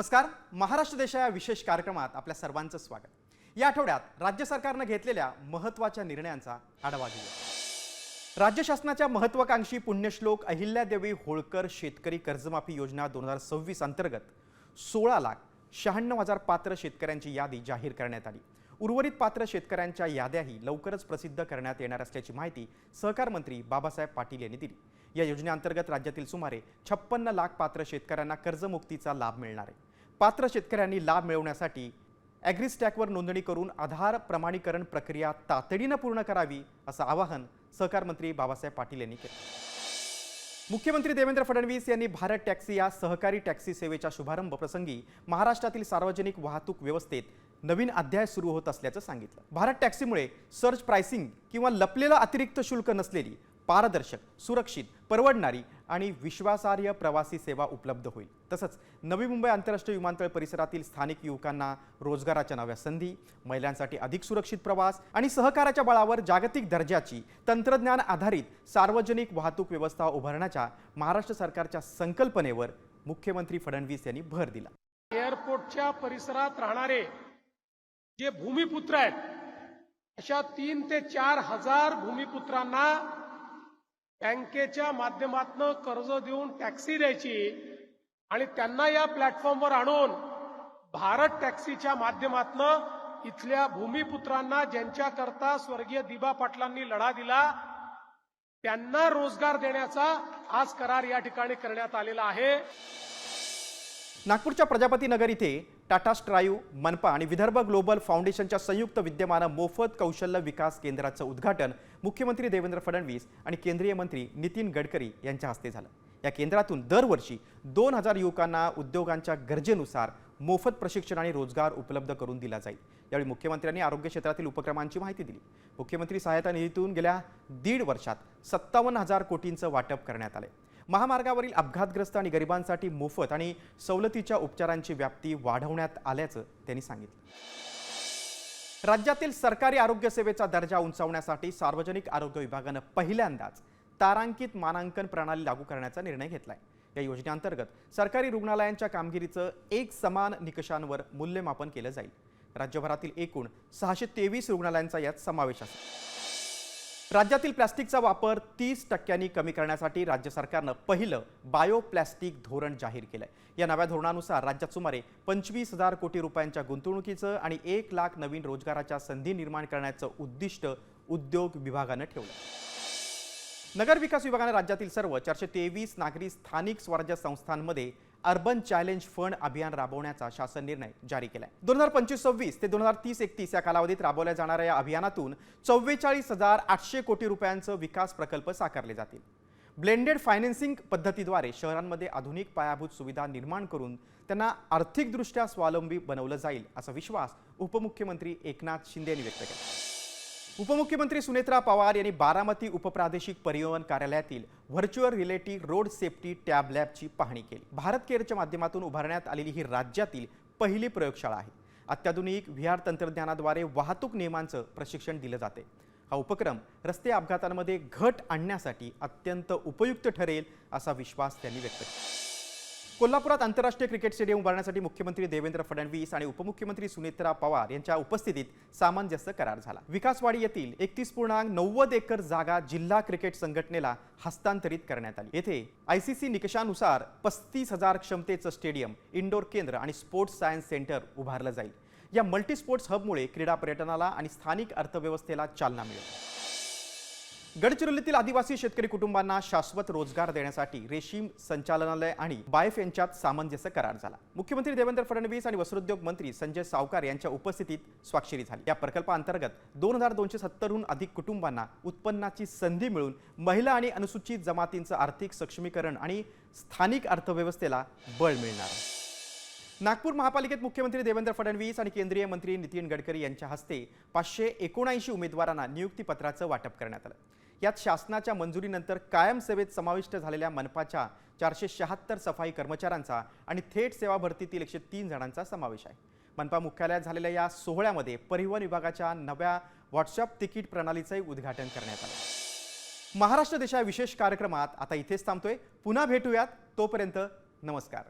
नमस्कार. महाराष्ट्र देश या विशेष कार्यक्रमात आपल्या सर्वांचं स्वागत. या आठवड्यात राज्य सरकारने घेतलेल्या महत्त्वाच्या निर्णयांचा आढावा घेऊया. राज्य शासनाच्या महत्त्वाकांक्षी पुण्यश्लोक अहिल्यादेवी होळकर शेतकरी कर्जमाफी योजना 2026 अंतर्गत 16,96,000 पात्र शेतकऱ्यांची यादी जाहीर करण्यात आली. उर्वरित पात्र शेतकऱ्यांच्या याद्याही लवकरच प्रसिद्ध करण्यात येणार असल्याची माहिती सहकार मंत्री बाबासाहेब पाटील यांनी दिली. या योजनेअंतर्गत राज्यातील सुमारे 56 लाख पात्र शेतकऱ्यांना कर्जमुक्तीचा लाभ मिळणार आहे. पात्र शेतकऱ्यांनी लाभ मिळवण्यासाठी ॲग्रीस्टॅकवर नोंदणी करून आधार प्रमाणीकरण प्रक्रिया तातडीने पूर्ण करावी असं आवाहन सहकार मंत्री बाबासाहेब पाटील यांनी केलं. मुख्यमंत्री देवेंद्र फडणवीस यांनी भारत टॅक्सी या सहकारी टॅक्सी सेवेच्या शुभारंभ प्रसंगी महाराष्ट्रातील सार्वजनिक वाहतूक व्यवस्थेत नवीन अध्याय सुरू होत असल्याचं सांगितलं. भारत टॅक्सीमुळे सर्ज प्राइसिंग किंवा लपलेलं अतिरिक्त शुल्क नसलेली पारदर्शक, सुरक्षित, परवडणारी आणि विश्वासार्ह प्रवासी सेवा उपलब्ध होईल. तसंच नवी मुंबई आंतरराष्ट्रीय विमानतळ परिसरातील स्थानिक युवकांना रोजगाराच्या नव्या संधी, महिलांसाठी अधिक सुरक्षित प्रवास आणि सहकार्याच्या बळावर जागतिक दर्जाची तंत्रज्ञान आधारित सार्वजनिक वाहतूक व्यवस्था उभारण्याच्या महाराष्ट्र सरकारच्या संकल्पनेवर मुख्यमंत्री फडणवीस यांनी भर दिला. एअरपोर्टच्या परिसरात राहणारे जे भूमिपुत्र आहेत, अशा 3 ते 4 हजार भूमिपुत्रांना बँकेच्या माध्यमातून कर्ज देऊन टॅक्सी द्यायची आणि त्यांना या प्लॅटफॉर्मवर आणून भारत टॅक्सीच्या माध्यमातून इथल्या भूमिपुत्रांना, ज्यांच्याकरता स्वर्गीय दिबा पाटलांनी लढा दिला, त्यांना रोजगार देण्याचा आज करार या ठिकाणी करण्यात आलेला आहे. नागपूरच्या प्रजापती नगर इथे टाटा स्ट्राइव, मनपा आणि विदर्भ ग्लोबल फाउंडेशनच्या संयुक्त विद्यमाने मोफत कौशल्य विकास केंद्राचं उद्घाटन मुख्यमंत्री देवेंद्र फडणवीस आणि केंद्रीय मंत्री नितीन गडकरी यांच्या हस्ते झालं. या केंद्रातून दरवर्षी 2000 युवकांना उद्योगांच्या गरजेनुसार मोफत प्रशिक्षण आणि रोजगार उपलब्ध करून दिला जाईल. यावेळी मुख्यमंत्र्यांनी आरोग्य क्षेत्रातील उपक्रमांची माहिती दिली. मुख्यमंत्री सहायता निधीतून गेल्या 1.5 वर्षात 57,000 कोटींचं वाटप करण्यात आले. महामार्गावरील अपघातग्रस्त आणि गरिबांसाठी मोफत आणि सवलतीच्या उपचारांची व्याप्ती वाढवण्यात आल्याचं त्यांनी सांगितलं. राज्यातील सरकारी आरोग्य सेवेचा दर्जा उंचावण्यासाठी सार्वजनिक आरोग्य विभागाने पहिल्यांदाच तारांकित मानांकन प्रणाली लागू करण्याचा निर्णय घेतलाय. या योजनेअंतर्गत सरकारी रुग्णालयांच्या कामगिरीचं एक समान निकषांवर मूल्यमापन केलं जाईल. राज्यभरातील एकूण 623 रुग्णालयांचा यात समावेश असेल. राज्यातील प्लास्टिकचा वापर 30% कमी करण्यासाठी राज्य सरकारनं पहिलं बायोप्लास्टिक धोरण जाहीर केलंय. या नव्या धोरणानुसार राज्यात सुमारे 25,000 कोटी रुपयांच्या गुंतवणुकीचं आणि 1 लाख नवीन रोजगाराच्या संधी निर्माण करण्याचं उद्दिष्ट उद्योग विभागानं ठेवलं. नगर विकास विभागाने राज्यातील सर्व 423 नागरी स्थानिक स्वराज्य संस्थांमध्ये अर्बन चॅलेंज फंड अभियान राबवण्याचा शासन निर्णय जारी केलाय. 2025-26 ते 2030-31 या कालावधीत राबवल्या जाणाऱ्या या अभियानातून 44,800 कोटी रुपयांचे विकास प्रकल्प साकारले जातील. ब्लेंडेड फायनान्सिंग पद्धतीद्वारे शहरांमध्ये आधुनिक पायाभूत सुविधा निर्माण करून त्यांना आर्थिकदृष्ट्या स्वावलंबी बनवलं जाईल असा विश्वास उपमुख्यमंत्री एकनाथ शिंदे यांनी व्यक्त केला. उपमुख्यमंत्री सुनेत्रा पवार यांनी बारामती उपप्रादेशिक परिवहन कार्यालयातील virtual reality road safety tab लॅबची पाहणी केली. भारत केअरच्या माध्यमातून उभारण्यात आलेली ही राज्यातील पहिली प्रयोगशाळा आहे. अत्याधुनिक VR तंत्रज्ञानाद्वारे वाहतूक नियमांचं प्रशिक्षण दिलं जाते. हा उपक्रम रस्ते अपघातांमध्ये घट आणण्यासाठी अत्यंत उपयुक्त ठरेल असा विश्वास त्यांनी व्यक्त केला. कोल्हापुरात आंतरराष्ट्रीय क्रिकेट स्टेडियम उभारण्यासाठी मुख्यमंत्री देवेंद्र फडणवीस आणि उपमुख्यमंत्री सुनेत्रा पवार यांच्या उपस्थितीत सामंजस्य करार झाला. विकासवाडी येथील 31.90 एकर जागा जिल्हा क्रिकेट संघटनेला हस्तांतरित करण्यात आली. येथे ICC निकषानुसार 35,000 क्षमतेचं स्टेडियम, इंडोर केंद्र आणि स्पोर्ट्स सायन्स सेंटर उभारलं जाईल. या मल्टी स्पोर्ट्स हबमुळे क्रीडा पर्यटनाला आणि स्थानिक अर्थव्यवस्थेला चालना मिळेल. गडचिरोलीतील आदिवासी शेतकरी कुटुंबांना शाश्वत रोजगार देण्यासाठी रेशीम संचालनालय आणि बायफ यांच्यात सामंजस्य करार झाला. मुख्यमंत्री देवेंद्र फडणवीस आणि वस्त्रोद्योग मंत्री संजय सावकार यांच्या उपस्थितीत स्वाक्षरी झाली. या प्रकल्पाअंतर्गत 2270हून अधिक कुटुंबांना उत्पन्नाची संधी मिळून महिला आणि अनुसूचित जमातींचं आर्थिक सक्षमीकरण आणि स्थानिक अर्थव्यवस्थेला बळ मिळणार आहे. नागपूर महापालिकेत मुख्यमंत्री देवेंद्र फडणवीस आणि केंद्रीय मंत्री नितीन गडकरी यांच्या हस्ते 579 उमेदवारांना नियुक्तीपत्राचं वाटप करण्यात आलं. यात शासनाच्या मंजुरीनंतर कायम सेवेत समाविष्ट झालेल्या मनपाच्या 476 सफाई कर्मचाऱ्यांचा आणि थेट सेवा भरतीतील 103 जणांचा समावेश आहे. मनपा मुख्यालयात झालेल्या या सोहळ्यामध्ये परिवहन विभागाच्या नव्या व्हॉट्सअप तिकीट प्रणालीचंही उद्घाटन करण्यात आलं. महाराष्ट्र देश या विशेष कार्यक्रमात आता इथेच थांबतोय. पुन्हा भेटूयात. तोपर्यंत नमस्कार.